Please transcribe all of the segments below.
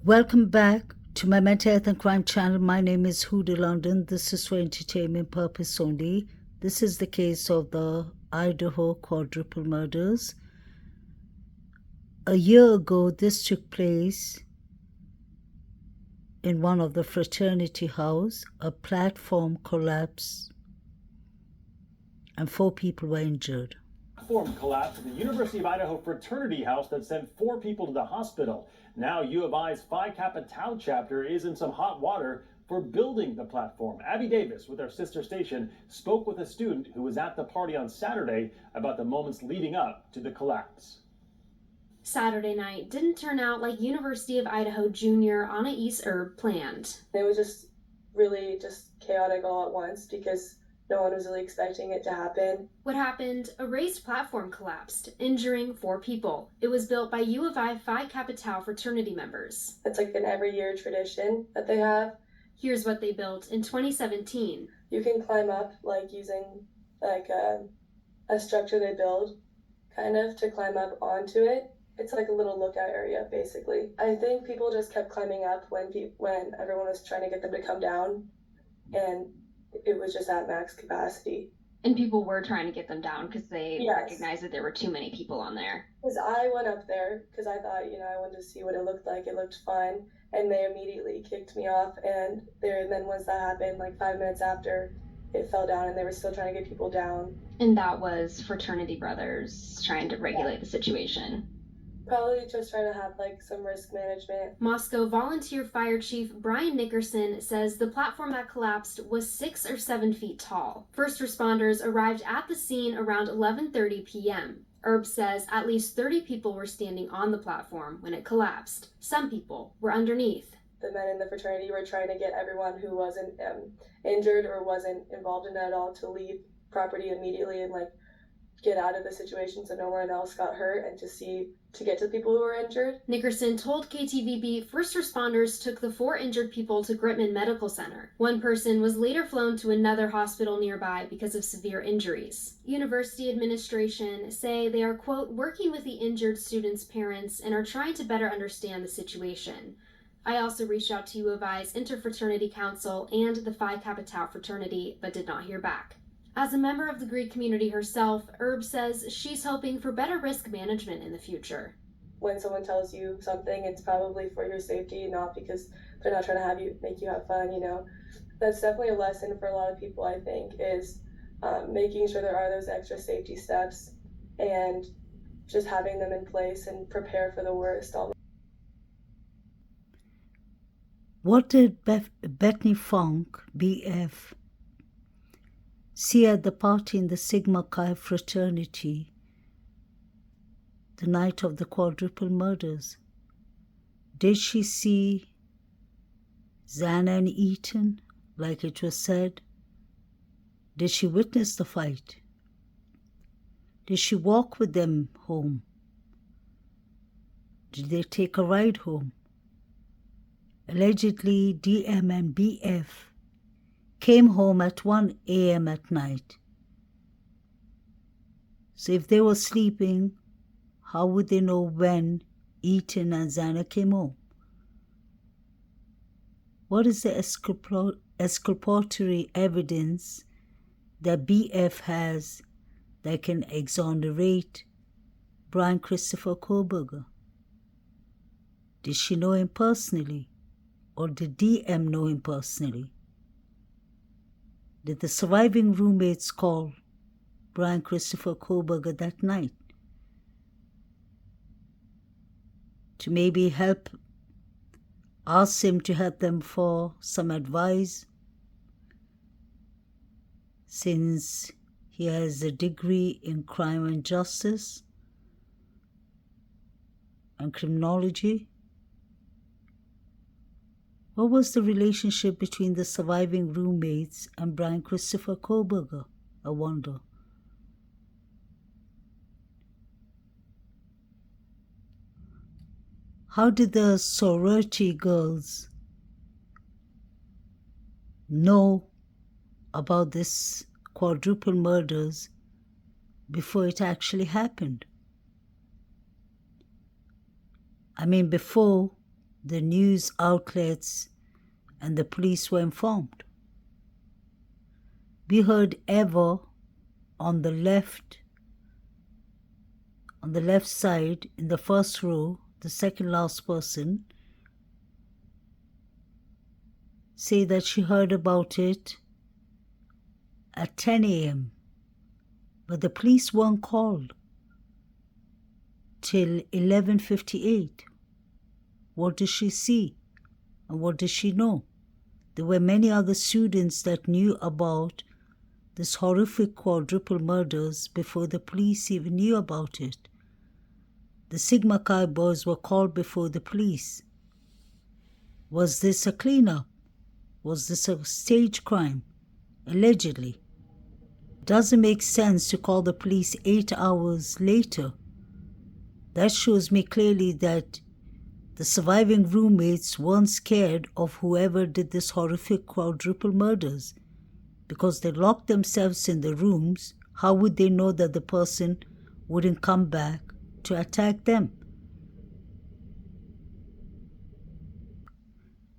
Welcome back to my Mental Health and Crime channel. My name is Huda London. This is for entertainment purpose only. This is the case of the Idaho quadruple murders. A year ago, this took place in one of the fraternity house. A platform collapsed and 4 people were injured. Platform collapse at the University of Idaho fraternity house that sent 4 people to the hospital. Now U of I's Phi Kappa Tau chapter is in some hot water for building the platform. Abby Davis with our sister station spoke with a student who was at the party on Saturday about the moments leading up to the collapse. Saturday night didn't turn out like University of Idaho Junior Anna East Herb planned. It was just really chaotic all at once because no one was really expecting it to happen. What happened? A raised platform collapsed, injuring 4 people. It was built by U of I Phi Kappa Tau fraternity members. It's like an every year tradition that they have. Here's what they built in 2017. You can climb up like using like a structure they build kind of to climb up onto it. It's like a little lookout area, basically. I think people just kept climbing up when everyone was trying to get them to come down, and it was just at max capacity. And people were trying to get them down because they Yes. recognized that there were too many people on there. Because I went up there because I thought, I wanted to see what it looked like. It looked fun, and they immediately kicked me off. And then once that happened, like 5 minutes after, it fell down, and they were still trying to get people down. And that was fraternity brothers trying to regulate the situation. Probably just trying to have like some risk management. Moscow Volunteer Fire Chief Brian Nickerson says the platform that collapsed was 6 or 7 feet tall. First responders arrived at the scene around 11:30 p.m. Herb says at least 30 people were standing on the platform when it collapsed. Some people were underneath. The men in the fraternity were trying to get everyone who wasn't injured or wasn't involved in it at all to leave property immediately and like get out of the situation so no one else got hurt, and to get to the people who were injured. Nickerson told KTVB first responders took the 4 injured people to Gritman Medical Center. One person was later flown to another hospital nearby because of severe injuries. University administration say they are, quote, working with the injured students' parents and are trying to better understand the situation. I also reached out to U of I's Interfraternity Council and the Phi Kappa Tau fraternity, but did not hear back. As a member of the Greek community herself, Herb says she's hoping for better risk management in the future. When someone tells you something, it's probably for your safety, not because they're not trying to make you have fun, That's definitely a lesson for a lot of people, I think, is making sure there are those extra safety steps and just having them in place and prepare for the worst. What did Bethany Funk, BF, see at the party in the Sigma Chi fraternity the night of the quadruple murders? Did she see Xana and Ethan, like it was said? Did she witness the fight? Did she walk with them home? Did they take a ride home? Allegedly, DM and BF came home at 1 a.m. at night. So if they were sleeping, how would they know when Ethan and Xana came home? What is the exculpatory evidence that BF has that can exonerate Brian Christopher Kohlberger? Did she know him personally, or did DM know him personally? Did the surviving roommates call Brian Christopher Kohlberger that night to maybe ask him to help them for some advice, since he has a degree in crime and justice and criminology? What was the relationship between the surviving roommates and Brian Christopher Kohlberger? I wonder. How did the sorority girls know about this quadruple murders before it actually happened? I mean, before the news outlets and the police were informed. We heard Eva on the left side in the first row, the second last person, say that she heard about it at 10 a.m. But the police weren't called till 11:58. What did she see? And what did she know? There were many other students that knew about this horrific quadruple murders before the police even knew about it. The Sigma Chi boys were called before the police. Was this a cleanup? Was this a stage crime? Allegedly. Doesn't make sense to call the police 8 hours later. That shows me clearly that the surviving roommates weren't scared of whoever did this horrific quadruple murders. Because they locked themselves in the rooms, how would they know that the person wouldn't come back to attack them?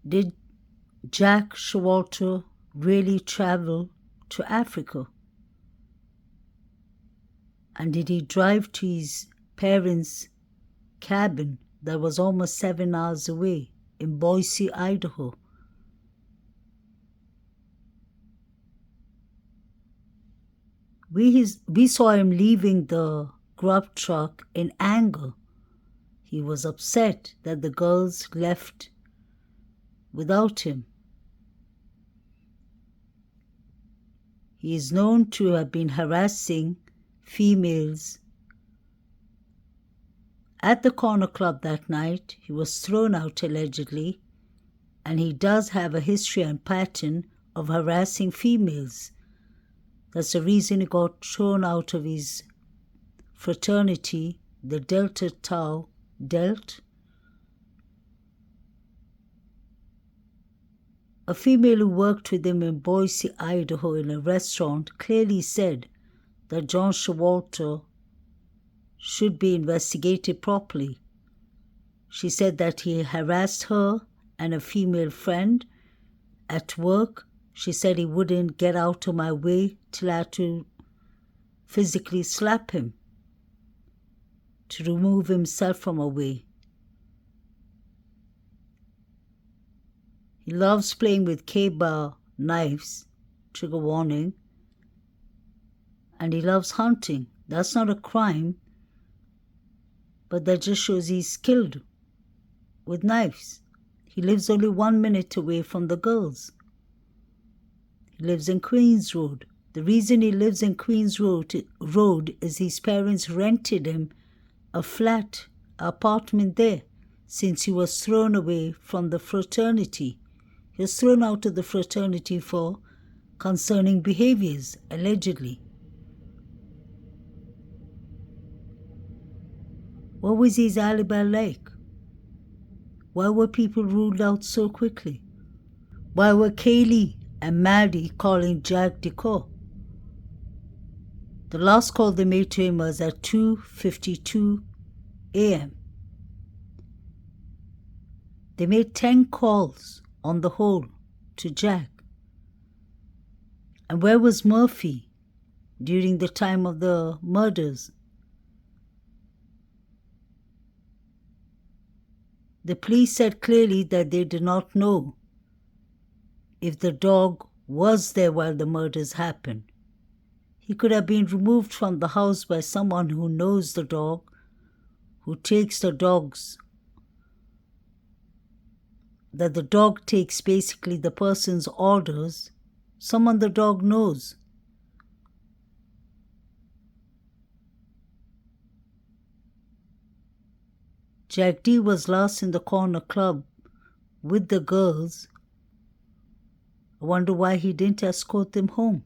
Did Jack Showalter really travel to Africa? And did he drive to his parents' cabin that was almost 7 hours away in Boise, Idaho? We saw him leaving the grub truck in anger. He was upset that the girls left without him. He is known to have been harassing females. At the corner club that night, he was thrown out allegedly, and he does have a history and pattern of harassing females. That's the reason he got thrown out of his fraternity, the Delta Tau Delt. A female who worked with him in Boise, Idaho in a restaurant clearly said that John Showalter should be investigated properly. She said that he harassed her and a female friend at work. She said he wouldn't get out of my way till I had to physically slap him to remove himself from her way. He loves playing with K-bar knives, trigger warning, and he loves hunting. That's not a crime, but that just shows he's skilled with knives. He lives only 1 minute away from the girls. He lives in Queens Road. The reason he lives in Queens Road is his parents rented him a flat, apartment there, since he was thrown away from the fraternity. He was thrown out of the fraternity for concerning behaviors, allegedly. What was his alibi like? Why were people ruled out so quickly? Why were Kaylee and Maddie calling Jack Decor? The last call they made to him was at 2:52 a.m. They made 10 calls on the whole to Jack. And where was Murphy during the time of the murders? The police said clearly that they did not know if the dog was there while the murders happened. He could have been removed from the house by someone who knows the dog, who takes the dogs, that the dog takes basically the person's orders, someone the dog knows. Jack D was last in the corner club with the girls. I wonder why he didn't escort them home.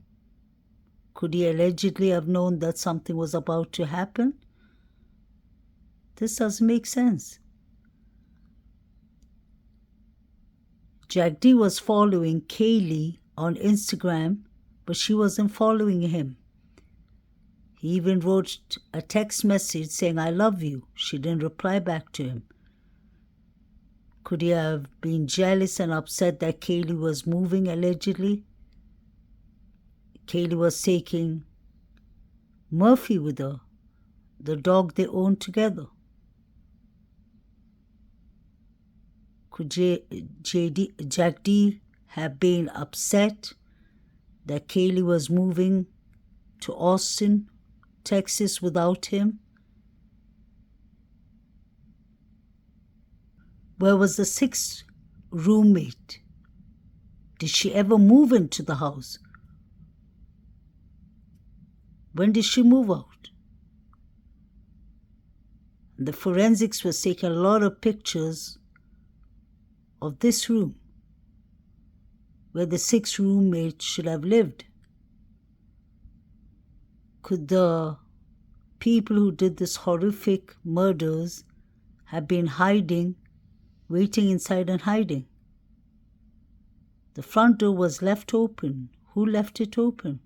Could he allegedly have known that something was about to happen? This doesn't make sense. Jack D was following Kaylee on Instagram, but she wasn't following him. He even wrote a text message saying, "I love you." She didn't reply back to him. Could he have been jealous and upset that Kaylee was moving, allegedly? Kaylee was taking Murphy with her, the dog they owned together. Could Jack D have been upset that Kaylee was moving to Austin, Texas without him? Where was the sixth roommate? Did she ever move into the house? When did she move out? The forensics was taking a lot of pictures of this room where the sixth roommate should have lived. Could the people who did this horrific murders have been hiding, waiting inside and hiding? The front door was left open. Who left it open?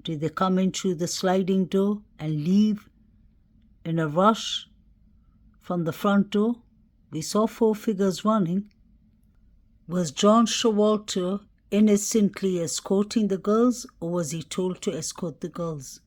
Did they come in through the sliding door and leave in a rush from the front door? We saw 4 figures running. Was John Showalter innocently escorting the girls, or was he told to escort the girls?